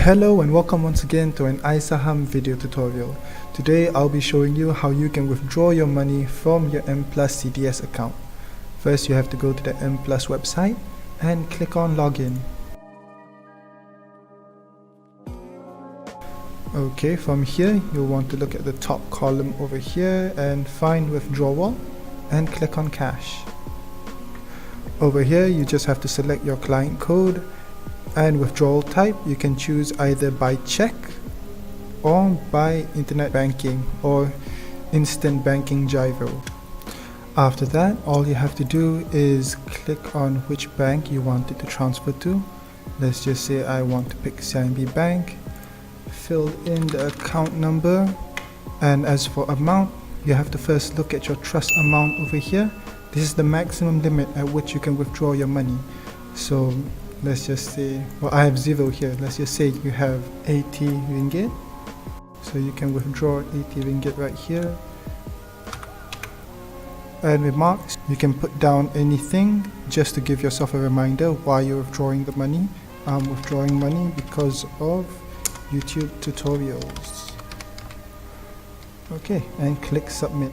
Hello and welcome once again to an iSaham video tutorial. Today I'll be showing you how you can withdraw your money from your Mplus CDS account. First you have to go to the Mplus website and click on login. Okay, from here you'll want to look at the top column over here and find withdrawal and click on cash. Over here you just have to select your client code and withdrawal type. You can choose either by check or by internet banking or instant banking gyro. After that, all you have to do is click on which bank you want it to transfer to. Let's just say I want to pick CIMB Bank, fill in the account number, and as for amount, you have to first look at your trust amount over here. This is the maximum limit at which you can withdraw your money. So let's just say, well, I have 0 here. Let's just say you have 80 ringgit. So you can withdraw 80 ringgit right here. And remarks, you can put down anything just to give yourself a reminder why you're withdrawing the money. I'm withdrawing money because of YouTube tutorials. Okay, and click submit.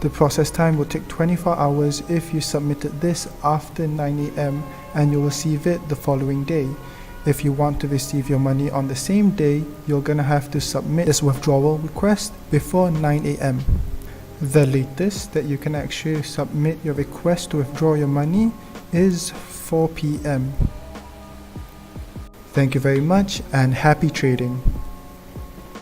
The process time will take 24 hours if you submitted this after 9 AM and you'll receive it the following day. If you want to receive your money on the same day, you're gonna have to submit this withdrawal request before 9 AM. The latest that you can actually submit your request to withdraw your money is 4 PM. Thank you very much and happy trading.